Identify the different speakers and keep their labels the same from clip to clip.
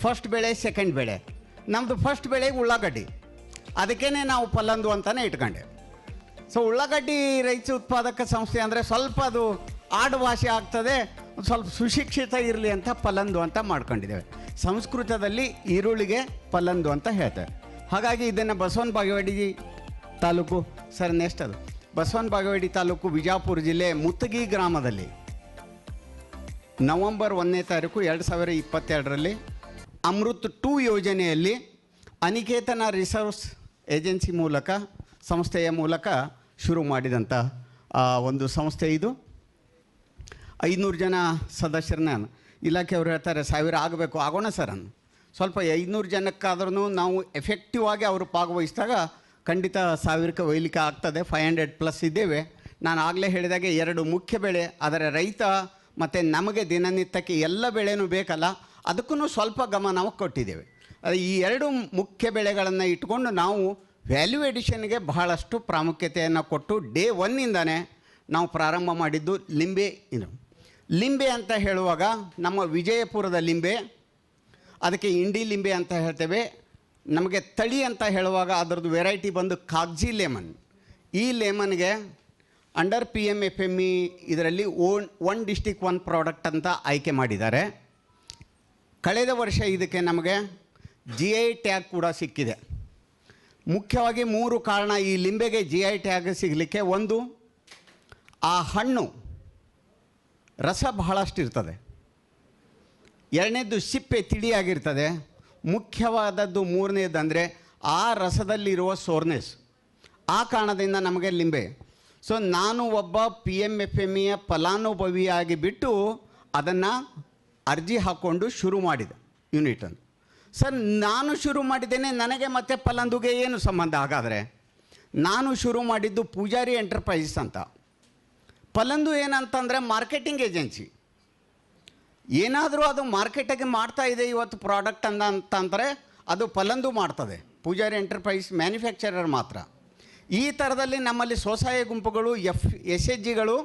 Speaker 1: First ಬೆಳೆ second ಬೆಳೆ. ನಮ್ಮದು ಫಸ್ಟ್ ಬೆಳೆಗೆ ಉಳ್ಳಾಗಡ್ಡಿ, ಅದಕ್ಕೇ ನಾವು ಪಲ್ಲಂದು ಅಂತಲೇ ಇಟ್ಕೊಂಡೆ. ಸೊ ಉಳ್ಳಾಗಡ್ಡಿ ರೈತ ಉತ್ಪಾದಕ ಸಂಸ್ಥೆ ಅಂದರೆ ಸ್ವಲ್ಪ ಅದು ಆಡು ಭಾಷೆ ಆಗ್ತದೆ, ಸ್ವಲ್ಪ ಸುಶಿಕ್ಷಿತ ಇರಲಿ ಅಂತ ಪಲ್ಲಂದು ಅಂತ ಮಾಡ್ಕೊಂಡಿದ್ದೇವೆ. ಸಂಸ್ಕೃತದಲ್ಲಿ ಈರುಳ್ಳಿಗೆ ಪಲ್ಲಂದು ಅಂತ ಹೇಳ್ತೇವೆ. ಹಾಗಾಗಿ ಇದನ್ನು ಬಸವನ ಬಾಗೇವಾಡಿ ತಾಲೂಕು ಸರ್ ನೆಕ್ಸ್ಟ್ ಅದು ಬಸವನ ಬಾಗೇವಾಡಿ ತಾಲೂಕು ವಿಜಾಪುರ ಜಿಲ್ಲೆ ಮುತ್ತಗಿ ಗ್ರಾಮದಲ್ಲಿ ನವಂಬರ್ 1ನೇ ತಾರೀಕು 2022ರಲ್ಲಿ ಅಮೃತ್ 2 ಯೋಜನೆಯಲ್ಲಿ ಅನಿಕೇತನ ರಿಸರ್ಚ್ ಏಜೆನ್ಸಿ ಮೂಲಕ ಸಂಸ್ಥೆಯ ಮೂಲಕ ಶುರು ಮಾಡಿದಂಥ ಒಂದು ಸಂಸ್ಥೆ ಇದು. 500 ಜನ ಸದಸ್ಯರನ್ನ ಇಲಾಖೆಯವರು ಹೇಳ್ತಾರೆ 1000 ಆಗಬೇಕು, ಆಗೋಣ ಸರ್ ಅನ್ನು ಸ್ವಲ್ಪ 500 ಜನಕ್ಕಾದ್ರೂ ನಾವು ಎಫೆಕ್ಟಿವ್ ಆಗಿ ಅವರು ಭಾಗವಹಿಸಿದಾಗ ಖಂಡಿತ 1000ಕ್ಕೆ ಒಯ್ಲಿಕ್ಕೆ ಆಗ್ತದೆ. 500+ ಇದ್ದೇವೆ. ನಾನು ಆಗಲೇ ಹೇಳಿದಾಗೆ 2 ಮುಖ್ಯ ಬೆಳೆ, ಆದರೆ ರೈತ ಮತ್ತು ನಮಗೆ ದಿನನಿತ್ಯಕ್ಕೆ ಎಲ್ಲ ಬೆಳೆನೂ ಬೇಕಲ್ಲ, ಅದಕ್ಕೂ ಸ್ವಲ್ಪ ಗಮನ ಕೊಟ್ಟಿದ್ದೇವೆ. ಈ 2 ಮುಖ್ಯ ಬೆಳೆಗಳನ್ನು ಇಟ್ಕೊಂಡು ನಾವು ವ್ಯಾಲ್ಯೂ ಎಡಿಷನ್ಗೆ ಬಹಳಷ್ಟು ಪ್ರಾಮುಖ್ಯತೆಯನ್ನು ಕೊಟ್ಟು ಡೇ 1ಇಂದನೇ ನಾವು ಪ್ರಾರಂಭ ಮಾಡಿದ್ದು ಲಿಂಬೆ. ಲಿಂಬೆ ಅಂತ ಹೇಳುವಾಗ ನಮ್ಮ ವಿಜಯಪುರದ ಲಿಂಬೆ, ಅದಕ್ಕೆ ಇಂಡಿ ಲಿಂಬೆ ಅಂತ ಹೇಳ್ತೇವೆ. ನಮಗೆ ತಳಿ ಅಂತ ಹೇಳುವಾಗ ಅದರದ್ದು ವೆರೈಟಿ ಬಂದು ಕಾಗ್ಜಿ ಲೆಮನ್. ಈ ಲೆಮನ್ಗೆ ಅಂಡರ್ PMFME ಇದರಲ್ಲಿ 1 ಡಿಸ್ಟಿಕ್ 1 ಪ್ರಾಡಕ್ಟ್ ಅಂತ ಆಯ್ಕೆ ಮಾಡಿದ್ದಾರೆ. ಕಳೆದ ವರ್ಷ ಇದಕ್ಕೆ ನಮಗೆ GI ಟ್ಯಾಗ್ ಕೂಡ ಸಿಕ್ಕಿದೆ. ಮುಖ್ಯವಾಗಿ 3 ಕಾರಣ ಈ ಲಿಂಬೆಗೆ GI ಟ್ಯಾಗ್ ಸಿಗಲಿಕ್ಕೆ. ಒಂದು, ಆ ಹಣ್ಣು ರಸ ಬಹಳಷ್ಟು ಇರ್ತದೆ. ಎರಡನೇದು ಸಿಪ್ಪೆ ತಿಳಿಯಾಗಿರ್ತದೆ. ಮುಖ್ಯವಾದದ್ದು ಮೂರನೇದಂದರೆ ಆ ರಸದಲ್ಲಿರುವ ಸೋರ್ನೆಸ್. ಆ ಕಾರಣದಿಂದ ನಮಗೆ ಲಿಂಬೆ. ಸೊ ನಾನು ಒಬ್ಬ PMFMEಯ ಫಲಾನುಭವಿಯಾಗಿ ಬಿಟ್ಟು ಅದನ್ನು ಅರ್ಜಿ ಹಾಕ್ಕೊಂಡು ಶುರು ಮಾಡಿದೆ ಯೂನಿಟನ್ನು. ಸರ್ ನಾನು ಶುರು ಮಾಡಿದ್ದೇನೆ, ನನಗೆ ಮತ್ತು ಫಲಾನುಭವಿಗೆ ಏನು ಸಂಬಂಧ? ಹಾಗಾದರೆ ನಾನು ಶುರು ಮಾಡಿದ್ದು ಪೂಜಾರಿ ಎಂಟರ್ಪ್ರೈಸಸ್ ಅಂತ. ಫಲಂದು ಏನಂತಂದರೆ ಮಾರ್ಕೆಟಿಂಗ್ ಏಜೆನ್ಸಿ. ಏನಾದರೂ ಅದು ಮಾರ್ಕೆಟಿಗೆ ಮಾಡ್ತಾ ಇದೆ ಇವತ್ತು ಪ್ರಾಡಕ್ಟ್ ಅಂತಂದರೆ ಅದು ಫಲಂದು ಮಾಡ್ತದೆ, ಪೂಜಾರಿ ಎಂಟರ್ಪ್ರೈಸ್ ಮ್ಯಾನುಫ್ಯಾಕ್ಚರರ್ ಮಾತ್ರ. ಈ ಥರದಲ್ಲಿ ನಮ್ಮಲ್ಲಿ ಸ್ವಸಹಾಯ ಗುಂಪುಗಳು SHGಗಳು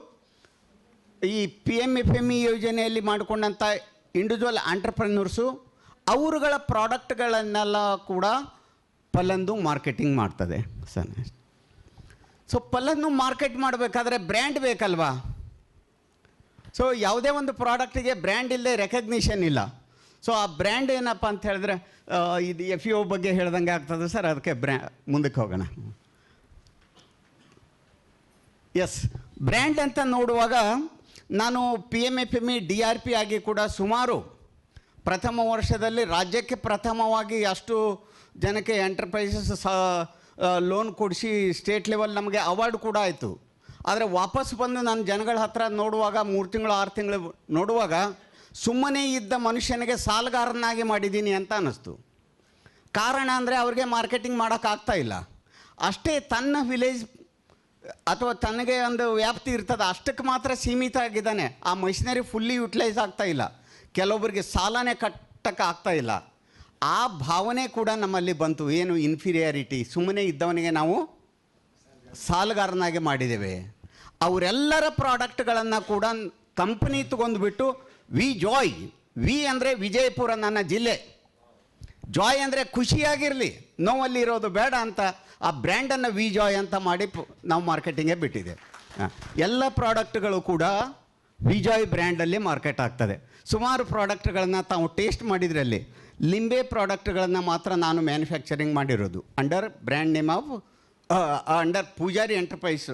Speaker 1: ಈ PMFME ಯೋಜನೆಯಲ್ಲಿ ಮಾಡಿಕೊಂಡಂಥ ಇಂಡಿವಿಜುವಲ್ ಆಂಟ್ರಪ್ರನ್ಯೂರ್ಸು ಅವರುಗಳ ಪ್ರಾಡಕ್ಟ್ಗಳನ್ನೆಲ್ಲ ಕೂಡ ಫಲಂದು ಮಾರ್ಕೆಟಿಂಗ್ ಮಾಡ್ತದೆ ಸರ್. ಸೊ ಫಲನ್ನು ಮಾರ್ಕೆಟ್ ಮಾಡಬೇಕಾದ್ರೆ ಬ್ರ್ಯಾಂಡ್ ಬೇಕಲ್ವಾ? ಸೊ ಯಾವುದೇ ಒಂದು ಪ್ರಾಡಕ್ಟಿಗೆ ಬ್ರ್ಯಾಂಡ್ ಇಲ್ಲದೆ ರೆಕಗ್ನಿಷನ್ ಇಲ್ಲ. ಸೊ ಆ ಬ್ರ್ಯಾಂಡ್ ಏನಪ್ಪ ಅಂತ ಹೇಳಿದ್ರೆ ಇದು FEO ಬಗ್ಗೆ ಹೇಳ್ದಂಗೆ ಆಗ್ತದೆ ಸರ್. ಅದಕ್ಕೆ ಮುಂದಕ್ಕೆ ಹೋಗೋಣ. ಎಸ್, ಬ್ರ್ಯಾಂಡ್ ಅಂತ ನೋಡುವಾಗ ನಾನು PMFME DRP ಆಗಿ ಕೂಡ ಸುಮಾರು ಪ್ರಥಮ ವರ್ಷದಲ್ಲಿ ರಾಜ್ಯಕ್ಕೆ ಪ್ರಥಮವಾಗಿ ಅಷ್ಟು ಜನಕ್ಕೆ ಎಂಟರ್ಪ್ರೈಸಸ್ ಲೋನ್ ಕೊಡಿಸಿ ಸ್ಟೇಟ್ ಲೆವೆಲ್ ನಮಗೆ ಅವಾರ್ಡ್ ಕೂಡ ಆಯಿತು. ಆದರೆ ವಾಪಸ್ ಬಂದು ನಾನು ಜನಗಳ ಹತ್ರ ನೋಡುವಾಗ 3 ತಿಂಗಳು 6 ತಿಂಗಳು ನೋಡುವಾಗ ಸುಮ್ಮನೆ ಇದ್ದ ಮನುಷ್ಯನಿಗೆ ಸಾಲಗಾರನಾಗಿ ಮಾಡಿದ್ದೀನಿ ಅಂತ ಅನ್ನಿಸ್ತು. ಕಾರಣ ಅಂದರೆ ಅವ್ರಿಗೆ ಮಾರ್ಕೆಟಿಂಗ್ ಮಾಡೋಕ್ಕಾಗ್ತಾ ಇಲ್ಲ. ಅಷ್ಟೇ ತನ್ನ ವಿಲೇಜ್ ಅಥವಾ ತನಗೆ ಒಂದು ವ್ಯಾಪ್ತಿ ಇರ್ತದೆ ಅಷ್ಟಕ್ಕೆ ಮಾತ್ರ ಸೀಮಿತ ಆಗಿದ್ದಾನೆ. ಆ ಮಷಿನರಿ ಫುಲ್ಲಿ ಯುಟಿಲೈಸ್ ಆಗ್ತಾ ಇಲ್ಲ. ಕೆಲವೊಬ್ಬರಿಗೆ ಸಾಲನೇ ಕಟ್ಟಕ್ಕೆ ಆಗ್ತಾ ಇಲ್ಲ. ಆ ಭಾವನೆ ಕೂಡ ನಮ್ಮಲ್ಲಿ ಬಂತು. ಏನು ಇನ್ಫೀರಿಯಾರಿಟಿ, ಸುಮ್ಮನೆ ಇದ್ದವನಿಗೆ ನಾವು ಸಾಲಗಾರನಾಗಿ ಮಾಡಿದ್ದೇವೆ. ಅವರೆಲ್ಲರ ಪ್ರಾಡಕ್ಟ್ಗಳನ್ನು ಕೂಡ ಕಂಪ್ನಿ ತೊಗೊಂಡ್ಬಿಟ್ಟು ವಿ ಅಂದರೆ ವಿಜಯಪುರ ನನ್ನ ಜಿಲ್ಲೆ, ಜಾಯ್ ಅಂದರೆ ಖುಷಿಯಾಗಿರಲಿ, ನೋವಲ್ಲಿ ಇರೋದು ಬೇಡ ಅಂತ ಆ ಬ್ರ್ಯಾಂಡನ್ನು ಜಾಯ್ ಅಂತ ಮಾಡಿ ನಾವು ಮಾರ್ಕೆಟಿಂಗೇ ಬಿಟ್ಟಿದೆ. ಎಲ್ಲ ಪ್ರಾಡಕ್ಟ್ಗಳು ಕೂಡ ಜಾಯ್ ಬ್ರ್ಯಾಂಡಲ್ಲಿ ಮಾರ್ಕೆಟ್ ಆಗ್ತದೆ. ಸುಮಾರು ಪ್ರಾಡಕ್ಟ್ಗಳನ್ನು ತಾವು ಟೇಸ್ಟ್ ಮಾಡಿದ್ರಲ್ಲಿ ಲಿಂಬೆ ಪ್ರಾಡಕ್ಟ್ಗಳನ್ನು ಮಾತ್ರ ನಾನು ಮ್ಯಾನುಫ್ಯಾಕ್ಚರಿಂಗ್ ಮಾಡಿರೋದು under brand name of under Pujari enterprise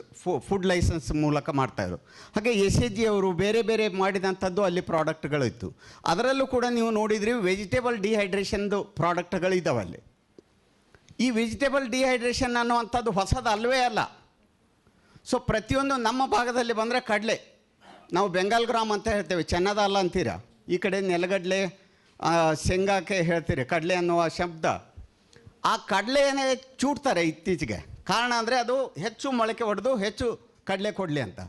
Speaker 1: food licence ಮೂಲಕ ಮಾಡ್ತಾಯಿದ್ರು. ಹಾಗೆ SHG ಅವರು ಬೇರೆ ಬೇರೆ ಮಾಡಿದಂಥದ್ದು ಅಲ್ಲಿ ಪ್ರಾಡಕ್ಟ್ಗಳು ಇತ್ತು. ಅದರಲ್ಲೂ ಕೂಡ ನೀವು ನೋಡಿದ್ರಿ ವೆಜಿಟೇಬಲ್ ಡಿಹೈಡ್ರೇಷನ್ದು ಪ್ರಾಡಕ್ಟ್ಗಳು ಇದ್ದಾವೆ ಅಲ್ಲಿ. ಈ ವೆಜಿಟೇಬಲ್ ಡಿಹೈಡ್ರೇಷನ್ ಅನ್ನುವಂಥದ್ದು ಹೊಸದು ಅಲ್ಲವೇ ಅಲ್ಲ. ಸೊ ಪ್ರತಿಯೊಂದು ನಮ್ಮ ಭಾಗದಲ್ಲಿ ಬಂದರೆ ಕಡಲೆ, ನಾವು ಬೆಂಗಾಲ್ ಗ್ರಾಮ್ ಅಂತ ಹೇಳ್ತೇವೆ, ಚೆನ್ನದ ಅಲ್ಲ ಅಂತೀರ. ಈ ಕಡೆ ನೆಲಗಡಲೆ ಶೇಂಗಾಕ್ಕೆ ಹೇಳ್ತೀರಿ ಕಡಲೆ ಅನ್ನುವ ಶಬ್ದ. ಆ ಕಡಲೆನೇ ಚೂಡ್ತಾರೆ ಇತ್ತೀಚೆಗೆ. ಕಾರಣ ಅಂದರೆ ಅದು ಹೆಚ್ಚು ಮೊಳಕೆ ಹೊಡೆದು ಹೆಚ್ಚು ಕಡಲೆ ಕೊಡಲಿ ಅಂತ.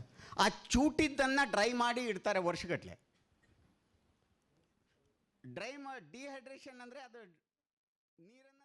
Speaker 1: ಆ ಚೂಟಿದ್ದನ್ನು ಡ್ರೈ ಮಾಡಿ ಇಡ್ತಾರೆ ವರ್ಷಗಟ್ಟಲೆ. ಡಿಹೈಡ್ರೇಷನ್ ಅಂದರೆ ಅದು ನೀರನ್ನು